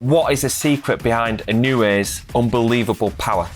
What is the secret behind Inoue's unbelievable power?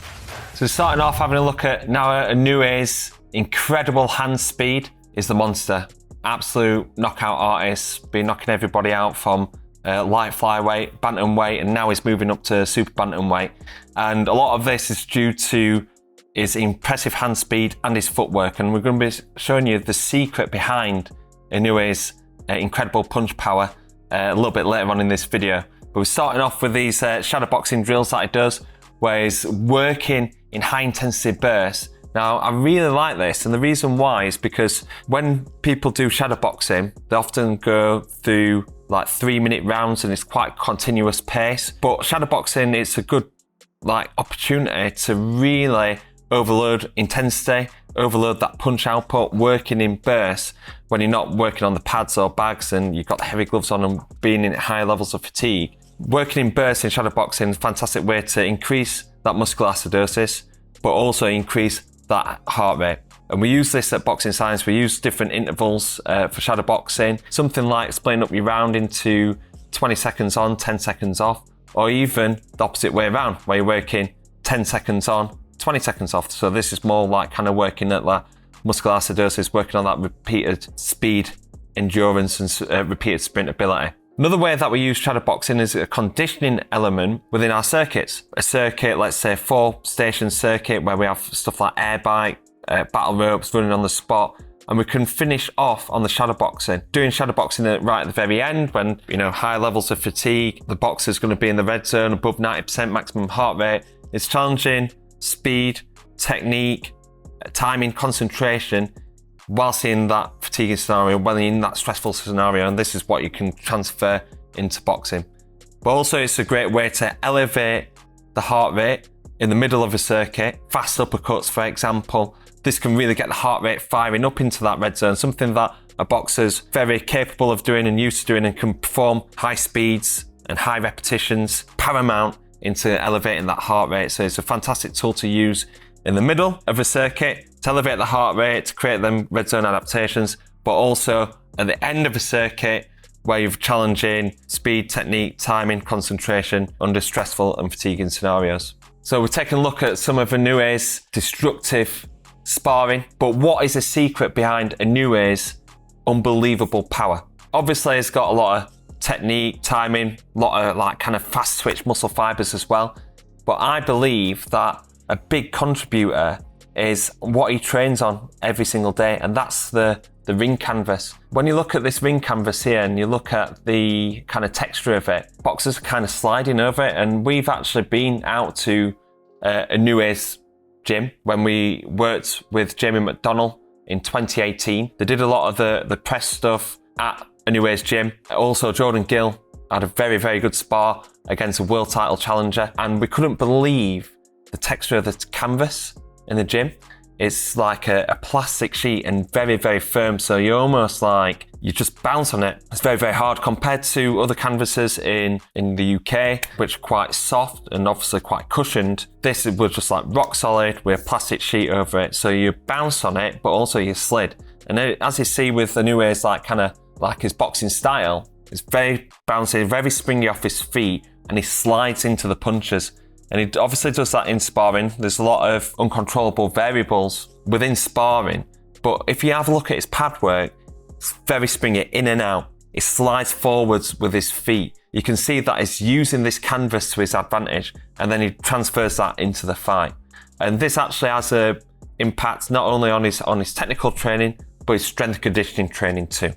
So starting off having a look at Naoya Inoue's incredible hand speed is the monster. Absolute knockout artist, been knocking everybody out from light flyweight, bantamweight, and now he's moving up to super bantamweight. And a lot of this is due to his impressive hand speed and his footwork. And we're going to be showing you the secret behind Inoue's incredible punch power a little bit later on in this video. But we're starting off with these shadowboxing drills that he does, where he's working in high intensity bursts. Now, I really like this, and the reason why is because when people do shadowboxing, they often go through like 3-minute rounds and it's quite continuous pace. But shadowboxing, it's a good opportunity to really overload intensity, overload that punch output, working in bursts when you're not working on the pads or bags and you've got the heavy gloves on and being in high levels of fatigue. Working in bursts in shadowboxing is a fantastic way to increase that muscular acidosis, but also increase that heart rate. And we use this at Boxing Science. We use different intervals for shadowboxing, something like splitting up your round into 20 seconds on, 10 seconds off, or even the opposite way around, where you're working 10 seconds on, 20 seconds off. So this is more like kind of working at that muscular acidosis, working on that repeated speed, endurance, and repeated sprint ability. Another way that we use shadowboxing is a conditioning element within our circuits. A circuit, let's say 4-station circuit, where we have stuff like air bike, battle ropes, running on the spot, and we can finish off on the shadowboxing. Doing shadowboxing right at the very end when, high levels of fatigue, the boxer's going to be in the red zone, above 90% maximum heart rate. It's challenging speed, technique, timing, concentration, whilst in that fatiguing scenario, while in that stressful scenario, and this is what you can transfer into boxing. But also it's a great way to elevate the heart rate in the middle of a circuit, fast uppercuts for example. This can really get the heart rate firing up into that red zone, something that a boxer's very capable of doing and used to doing, and can perform high speeds and high repetitions, paramount into elevating that heart rate. So it's a fantastic tool to use in the middle of a circuit to elevate the heart rate, to create them red zone adaptations, but also at the end of a circuit where you're challenging speed, technique, timing, concentration under stressful and fatiguing scenarios. So we're taking a look at some of Inoue's destructive sparring, but what is the secret behind Inoue's unbelievable power? Obviously, it's got a lot of technique, timing, a lot of kind of fast twitch muscle fibers as well. But I believe that a big contributor is what he trains on every single day, and that's the ring canvas. When you look at this ring canvas here and you look at the kind of texture of it, boxers are kind of sliding over it, and we've actually been out to Inoue's gym when we worked with Jamie McDonnell in 2018. They did a lot of the press stuff at Inoue's gym. Also, Jordan Gill had a very, very good spar against a world title challenger, and we couldn't believe the texture of the canvas in the gym. It's like a plastic sheet and very, very firm. So you're almost like, you just bounce on it. It's very, very hard compared to other canvases in the UK, which are quite soft and obviously quite cushioned. This was just like rock solid with a plastic sheet over it. So you bounce on it, but also you slid. And as you see with Inoue's kind of his boxing style, it's very bouncy, very springy off his feet, and he slides into the punches. And he obviously does that in sparring. There's a lot of uncontrollable variables within sparring. But if you have a look at his pad work, it's very springy, in and out. He slides forwards with his feet. You can see that he's using this canvas to his advantage, and then he transfers that into the fight. And this actually has an impact not only on his technical training, but his strength conditioning training too.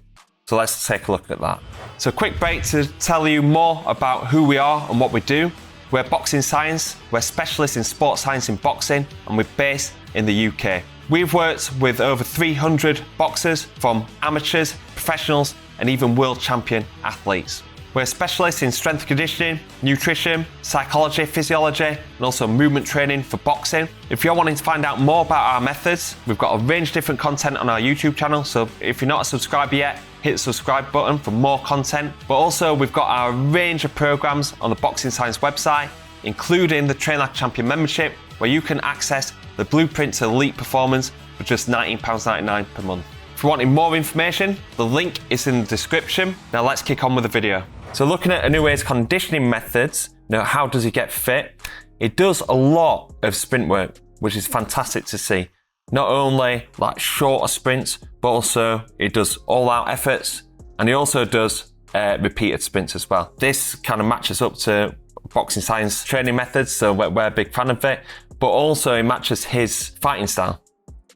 So let's take a look at that. So a quick break to tell you more about who we are and what we do. We're Boxing Science, we're specialists in sports science in boxing, and we're based in the UK. We've worked with over 300 boxers, from amateurs, professionals, and even world champion athletes. We're specialists in strength conditioning, nutrition, psychology, physiology, and also movement training for boxing. If you're wanting to find out more about our methods, we've got a range of different content on our YouTube channel, so if you're not a subscriber yet, hit the subscribe button for more content. But also we've got our range of programs on the Boxing Science website, including the Train Like a Champion membership, where you can access the blueprint to elite performance for just £19.99 per month. If you're wanting more information, the link is in the description. Now let's kick on with the video. So looking at Inoue's conditioning methods, how does he get fit? He does a lot of sprint work, which is fantastic to see. Not only like shorter sprints, but also he does all-out efforts, and he also does repeated sprints as well. This kind of matches up to boxing science training methods, so we're a big fan of it, but also it matches his fighting style.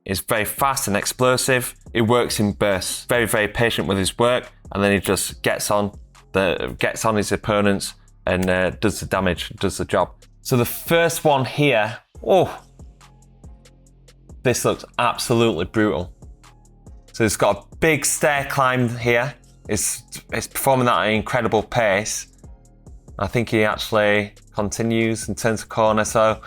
It's very fast and explosive. He works in bursts, very, very patient with his work, and then he just gets on his opponents and does the damage, does the job. So the first one here, this looks absolutely brutal. So it's got a big stair climb here. It's performing at an incredible pace. I think he actually continues and turns the corner. So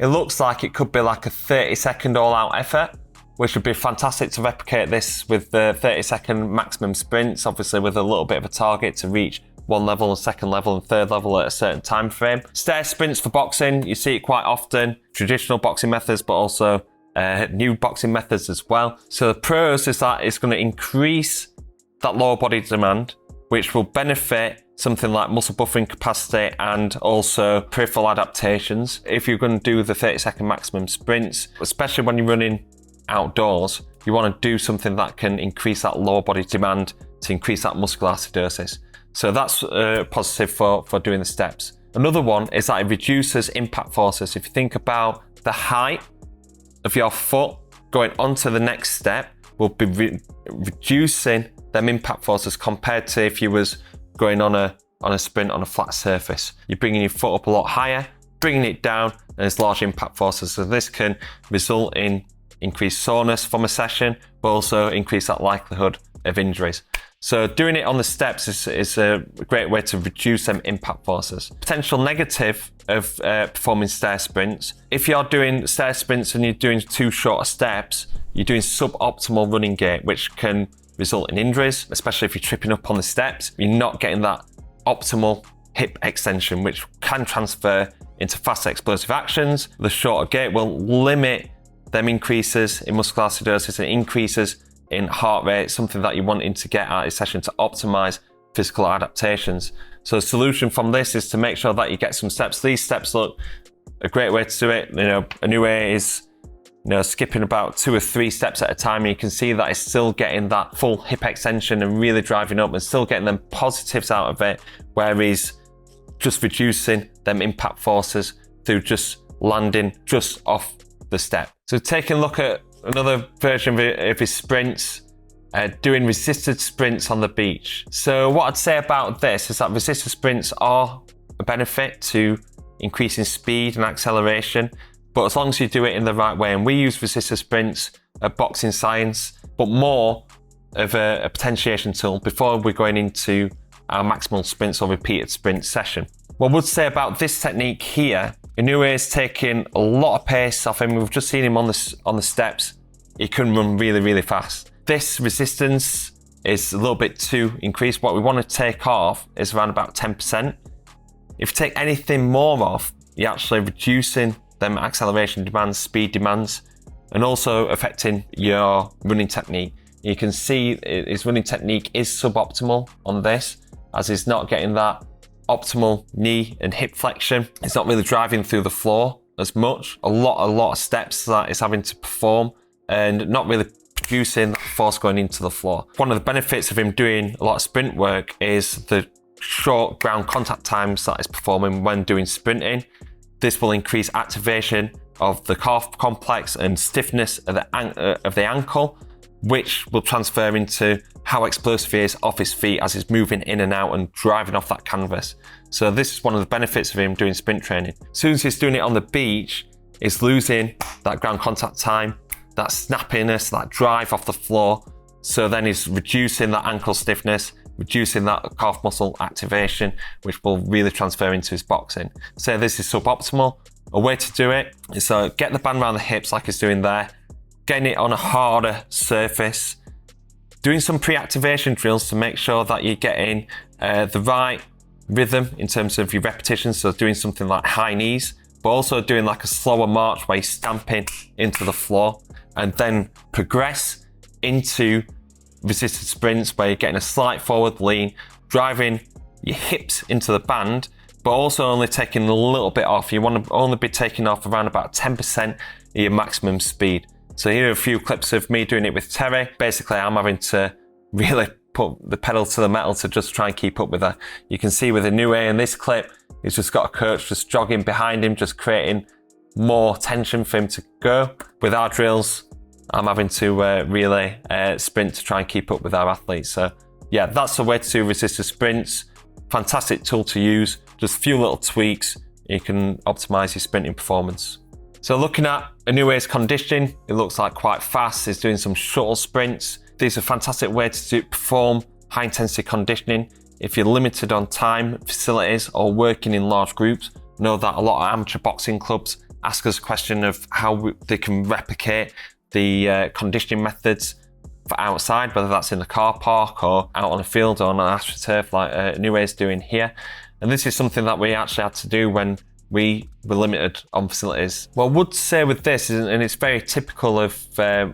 it looks like it could be like a 30-second all-out effort, which would be fantastic to replicate this with the 30-second maximum sprints, obviously with a little bit of a target to reach one level, second level, and third level at a certain time frame. Stair sprints for boxing, you see it quite often, traditional boxing methods, but also new boxing methods as well. So the pros is that it's going to increase that lower body demand, which will benefit something like muscle buffering capacity and also peripheral adaptations. If you're going to do the 30-second maximum sprints, especially when you're running outdoors, you want to do something that can increase that lower body demand to increase that muscular acidosis. So that's positive for doing the steps. Another one is that it reduces impact forces. If you think about the height of your foot going onto the next step, will be reducing them impact forces compared to if you was going on a sprint on a flat surface. You're bringing your foot up a lot higher, bringing it down, and there's large impact forces. So this can result in increased soreness from a session, but also increase that likelihood of injuries. So doing it on the steps is a great way to reduce them impact forces. Potential negative of performing stair sprints. If you're doing stair sprints and you're doing too short steps, you're doing suboptimal running gait, which can result in injuries, especially if you're tripping up on the steps. You're not getting that optimal hip extension, which can transfer into fast explosive actions. The shorter gait will limit them increases in muscular acidosis and increases in heart rate, something that you're wanting to get out of a session to optimize physical adaptations. So the solution from this is to make sure that you get some steps. These steps look a great way to do it. Inoue is skipping about 2 or 3 steps at a time, and you can see that it's still getting that full hip extension and really driving up and still getting them positives out of it, where he's just reducing them impact forces through just landing just off the step. So taking a look at another version of his sprints, doing resisted sprints on the beach. So what I'd say about this is that resisted sprints are a benefit to increasing speed and acceleration, but as long as you do it in the right way. And we use resisted sprints at Boxing Science, but more of a potentiation tool before we're going into our maximal sprints or repeated sprint session. What I would say about this technique here, Inoue is taking a lot of pace off him. We've just seen him on the steps. He can run really, really fast. This resistance is a little bit too increased. What we want to take off is around about 10%. If you take anything more off, you're actually reducing them acceleration demands, speed demands, and also affecting your running technique. You can see his running technique is suboptimal on this, as he's not getting that optimal knee and hip flexion. It's not really driving through the floor as much. A lot of steps that it's having to perform and not really producing force going into the floor. One of the benefits of him doing a lot of sprint work is the short ground contact times that he's performing when doing sprinting. This will increase activation of the calf complex and stiffness of the ankle, which will transfer into how explosive he is off his feet as he's moving in and out and driving off that canvas. So this is one of the benefits of him doing sprint training. As soon as he's doing it on the beach, he's losing that ground contact time, that snappiness, that drive off the floor. So then he's reducing that ankle stiffness, reducing that calf muscle activation, which will really transfer into his boxing. So this is suboptimal. A way to do it is to get the band around the hips like he's doing there, getting it on a harder surface, doing some pre-activation drills to make sure that you're getting the right rhythm in terms of your repetitions. So doing something like high knees, but also doing like a slower march where you're stamping into the floor, and then progress into resisted sprints where you're getting a slight forward lean, driving your hips into the band, but also only taking a little bit off. You want to only be taking off around about 10% of your maximum speed. So here are a few clips of me doing it with Terry. Basically, I'm having to really put the pedal to the metal to just try and keep up with her. You can see with Inoue in this clip, he's just got a coach just jogging behind him, just creating more tension for him to go. With our drills, I'm having to really sprint to try and keep up with our athletes. So yeah, that's the way to do resisted sprints. Fantastic tool to use. Just a few little tweaks, you can optimize your sprinting performance. So looking at Inoue's conditioning, it looks like quite fast. He's doing some shuttle sprints. These are a fantastic way to perform high intensity conditioning. If you're limited on time, facilities, or working in large groups, know that a lot of amateur boxing clubs ask us a question of how they can replicate the conditioning methods for outside, whether that's in the car park or out on a field or on an AstroTurf like Inoue is doing here. And this is something that we actually had to do when we were limited on facilities. What I would say with this, and it's very typical of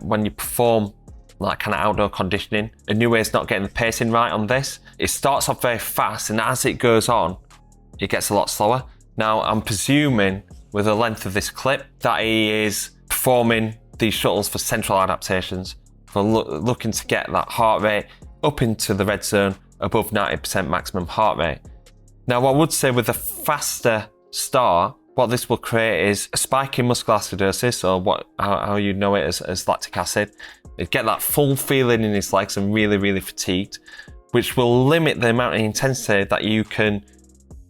when you perform like kind of outdoor conditioning, Inoue is not getting the pacing right on this. It starts off very fast, and as it goes on, it gets a lot slower. Now, I'm presuming with the length of this clip that he is performing these shuttles for central adaptations, for looking to get that heart rate up into the red zone above 90% maximum heart rate. Now, what I would say with a faster start, what this will create is a spike in muscular acidosis, or how you know it as lactic acid. It get that full feeling in his legs and really, really fatigued, which will limit the amount of intensity that you can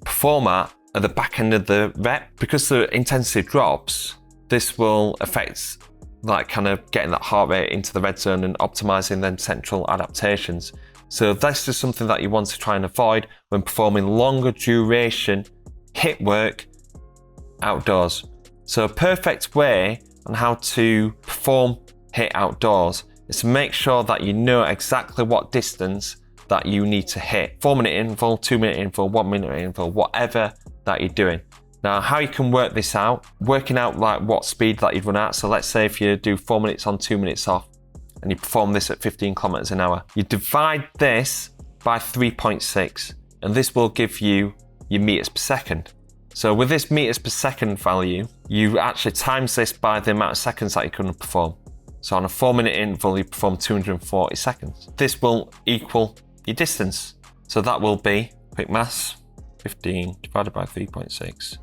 perform at the back end of the rep. Because the intensity drops, this will affect like kind of getting that heart rate into the red zone and optimizing them central adaptations. So this is something that you want to try and avoid when performing longer duration HIIT work outdoors. So a perfect way on how to perform HIIT outdoors is to make sure that you know exactly what distance that you need to hit. 4-minute interval, 2-minute interval, 1-minute interval, whatever that you're doing. Now, how you can work this out, working out like what speed that you'd run at. So let's say if you do 4 minutes on, 2 minutes off, and you perform this at 15 kilometers an hour, you divide this by 3.6, and this will give you your meters per second. So with this meters per second value, you actually times this by the amount of seconds that you can perform. So on a 4-minute interval, you perform 240 seconds. This will equal your distance. So that will be, quick maths, 15 divided by 3.6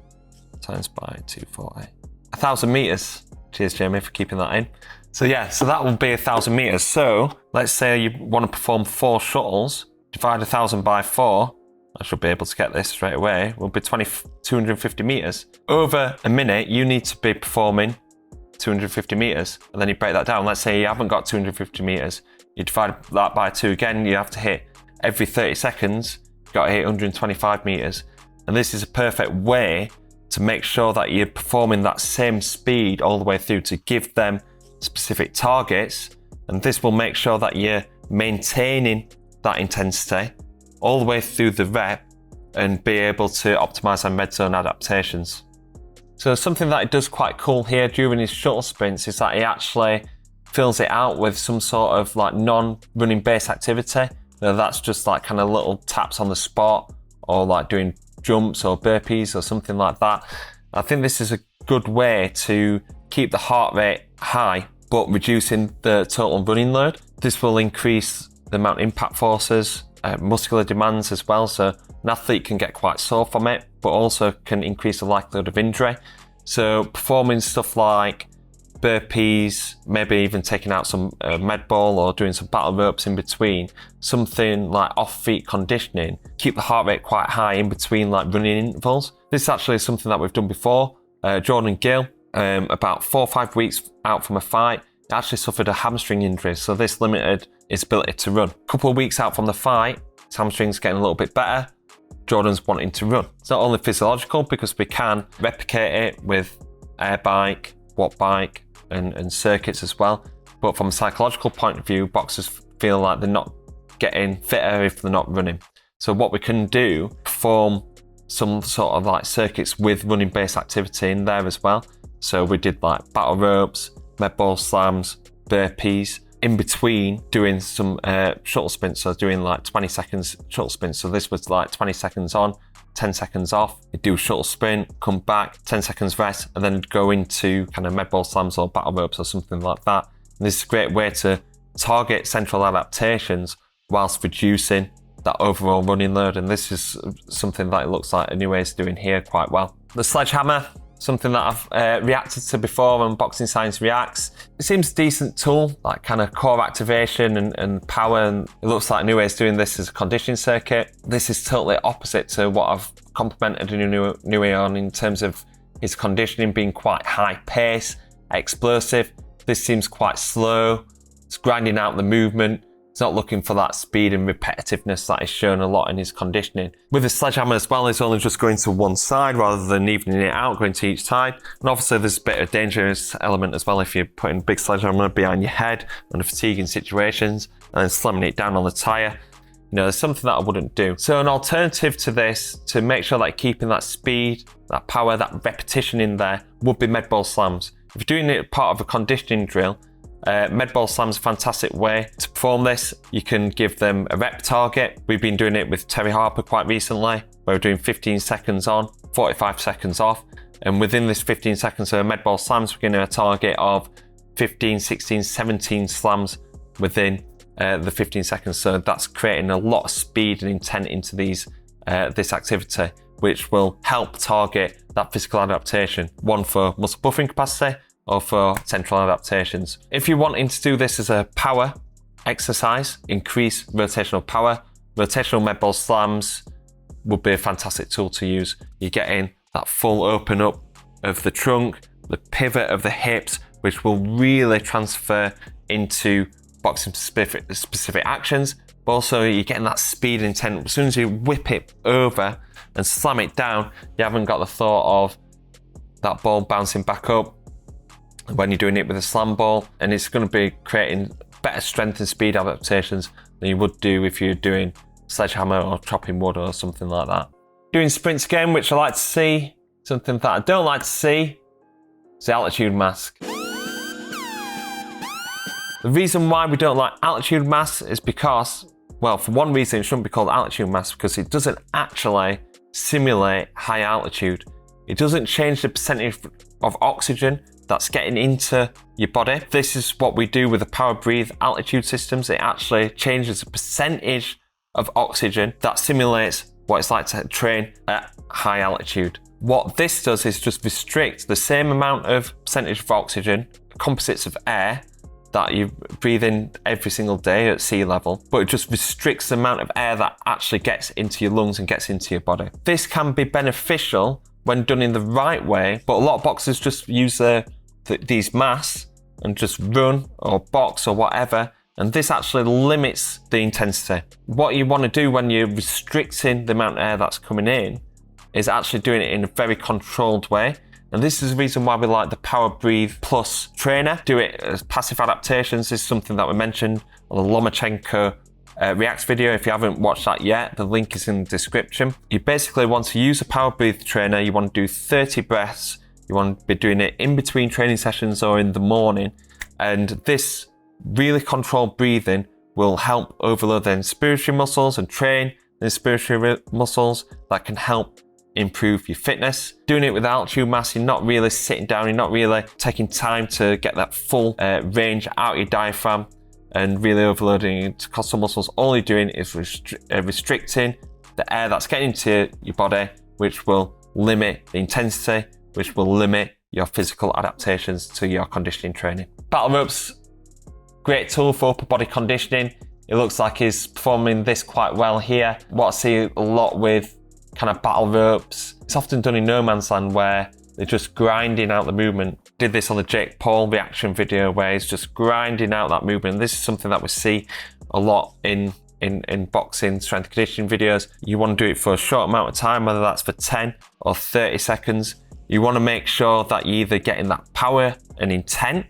times by 240. 1,000 meters. Cheers, Jamie, for keeping that in. So yeah, so that will be 1,000 meters. So let's say you want to perform 4 shuttles, divide 1,000 by 4. I should be able to get this straight away. Will be 250 meters. Over a minute, you need to be performing 250 meters, and then you break that down. Let's say you haven't got 250 meters. You divide that by 2 again. You have to hit every 30 seconds. You've got to hit 125 meters. And this is a perfect way to make sure that you're performing that same speed all the way through, to give them specific targets. And this will make sure that you're maintaining that intensity all the way through the rep and be able to optimize on red zone adaptations. So something that he does quite cool here during his shuttle sprints is that he actually fills it out with some sort of like non-running based activity. Now that's just like kind of little taps on the spot, or like doing jumps or burpees or something like that. I think this is a good way to keep the heart rate high but reducing the total running load. This will increase the amount of impact forces, muscular demands as well, so an athlete can get quite sore from it, but also can increase the likelihood of injury. So performing stuff like burpees, maybe even taking out some med ball or doing some battle ropes in between, something like off-feet conditioning, keep the heart rate quite high in between like running intervals. This actually is something that we've done before. Jordan Gill, about 4 or 5 weeks out from a fight, actually suffered a hamstring injury, so this limited his ability to run. A couple of weeks out from the fight, his hamstring's getting a little bit better. Jordan's wanting to run. It's not only physiological, because we can replicate it with air bike, watt bike, and circuits as well. But from a psychological point of view, boxers feel like they're not getting fitter if they're not running. So what we can do, perform some sort of like circuits with running based activity in there as well. So we did like battle ropes, med ball slams, burpees, in between doing some shuttle sprints, so doing like 20 seconds shuttle sprints. So this was like 20 seconds on, 10 seconds off. You do a shuttle sprint, come back, 10 seconds rest, and then go into kind of med ball slams or battle ropes or something like that. And this is a great way to target central adaptations whilst reducing that overall running load. And this is something that it looks like Inoue is doing here quite well. The Sledgehammer, something that I've reacted to before on Boxing Science Reacts. It seems a decent tool, like kind of core activation and power, and it looks like Inoue is doing this as a conditioning circuit. This is totally opposite to what I've complimented Inoue on in terms of his conditioning being quite high pace, explosive. This seems quite slow, it's grinding out the movement. It's not looking for that speed and repetitiveness that is shown a lot in his conditioning. With the Sledgehammer as well, it's only just going to one side rather than evening it out, going to each side. And obviously there's a bit of dangerous element as well if you're putting big Sledgehammer behind your head under fatiguing situations and then slamming it down on the tyre. You know, there's something that I wouldn't do. So an alternative to this, to make sure that you're keeping that speed, that power, that repetition in there, would be med ball slams. If you're doing it part of a conditioning drill, med ball slams a fantastic way to perform this. You can give them a rep target. We've been doing it with Terry Harper quite recently, where we're doing 15 seconds on, 45 seconds off. And within this 15 seconds of med ball slams, we're getting a target of 15, 16, 17 slams within the 15 seconds. So that's creating a lot of speed and intent into these this activity, which will help target that physical adaptation, one for muscle buffering capacity, or for central adaptations. If you're wanting to do this as a power exercise, increase rotational power, rotational med ball slams would be a fantastic tool to use. You're getting that full open up of the trunk, the pivot of the hips, which will really transfer into boxing specific actions, but also you're getting that speed and intent. As soon as you whip it over and slam it down, you haven't got the thought of that ball bouncing back up when you're doing it with a slam ball, and it's going to be creating better strength and speed adaptations than you would do if you're doing Sledgehammer or chopping wood or something like that. Doing sprints again, which I like to see. Something that I don't like to see is the altitude mask. The reason why we don't like altitude masks is because, well, for one reason it shouldn't be called altitude mask, because it doesn't actually simulate high altitude. It doesn't change the percentage of oxygen that's getting into your body. This is what we do with the Power Breathe altitude systems. It actually changes the percentage of oxygen that simulates what it's like to train at high altitude. What this does is just restrict the same amount of percentage of oxygen, composites of air, that you breathe in every single day at sea level, but it just restricts the amount of air that actually gets into your lungs and gets into your body. This can be beneficial when done in the right way, but a lot of boxers just use these masks and just run or box or whatever, and this actually limits the intensity. What you want to do when you're restricting the amount of air that's coming in is actually doing it in a very controlled way. And this is the reason why we like the Power Breathe Plus trainer. Do it as passive adaptations. This is something that we mentioned on the Lomachenko Reacts video. If you haven't watched that yet, the link is in the description. You basically want to use a Power Breathe trainer. You want to do 30 breaths. You want to be doing it in between training sessions or in the morning. And this really controlled breathing will help overload the inspiratory muscles and train the inspiratory muscles that can help improve your fitness. Doing it with altitude mask, you're not really sitting down, you're not really taking time to get that full range out of your diaphragm and really overloading intercostal muscles. All you're doing is restricting the air that's getting into your body, which will limit the intensity, which will limit your physical adaptations to your conditioning training. Battle ropes, great tool for upper body conditioning. It looks like he's performing this quite well here. What I see a lot with kind of battle ropes, it's often done in no man's land where they're just grinding out the movement. Did this on the Jake Paul reaction video where he's just grinding out that movement. This is something that we see a lot in boxing strength conditioning videos. You want to do it for a short amount of time, whether that's for 10 or 30 seconds. You want to make sure that you're either getting that power and intent,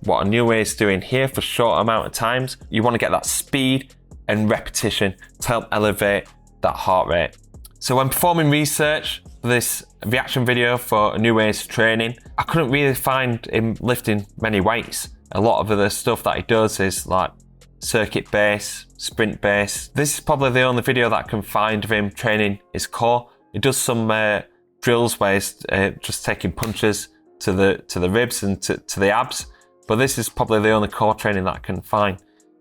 what Inoue is doing here for a short amount of times. You want to get that speed and repetition to help elevate that heart rate. So when performing research for this reaction video for Inoue's training, I couldn't really find him lifting many weights. A lot of the stuff that he does is like circuit base, sprint base. This is probably the only video that I can find of him training his core. He does some drills where he's just taking punches to the ribs and to the abs, but this is probably the only core training that I can find.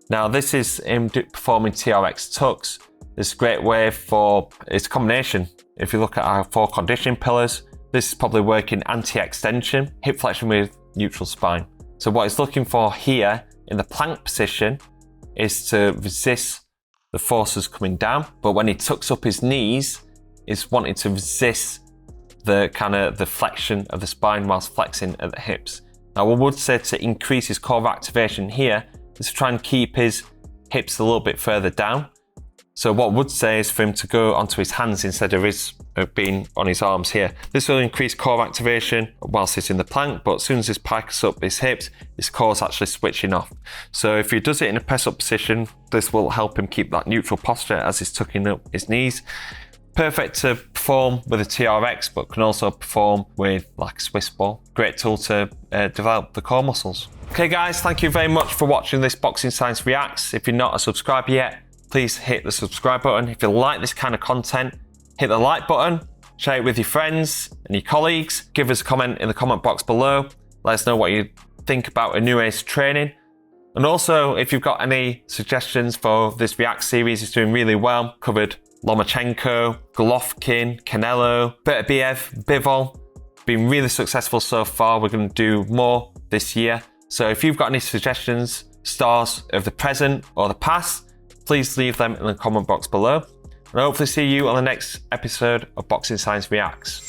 Now this is him performing TRX tucks. This is a great way for, it's a combination. If you look at our 4 conditioning pillars, this is probably working anti-extension, hip flexion with neutral spine. So what he's looking for here in the plank position is to resist the forces coming down, but when he tucks up his knees, is wanting to resist the kind of the flexion of the spine whilst flexing at the hips. Now, I would say to increase his core activation here is to try and keep his hips a little bit further down. So what I would say is for him to go onto his hands instead of being on his arms here. This will increase core activation whilst he's in the plank, but as soon as he pikes up his hips, his core's actually switching off. So if he does it in a press up position, this will help him keep that neutral posture as he's tucking up his knees. Perfect to perform with a TRX, but can also perform with like a Swiss ball. Great tool to develop the core muscles. Okay guys, thank you very much for watching this Boxing Science Reacts. If you're not a subscriber yet, please hit the subscribe button. If you like this kind of content, hit the like button, share it with your friends and your colleagues. Give us a comment in the comment box below. Let us know what you think about Inoue's training. And also, if you've got any suggestions for this React series, it's doing really well. Covered Lomachenko, Golovkin, Canelo, Beterbiev, Bivol. Been really successful so far. We're going to do more this year. So if you've got any suggestions, stars of the present or the past, please leave them in the comment box below. And I hopefully see you on the next episode of Boxing Science Reacts.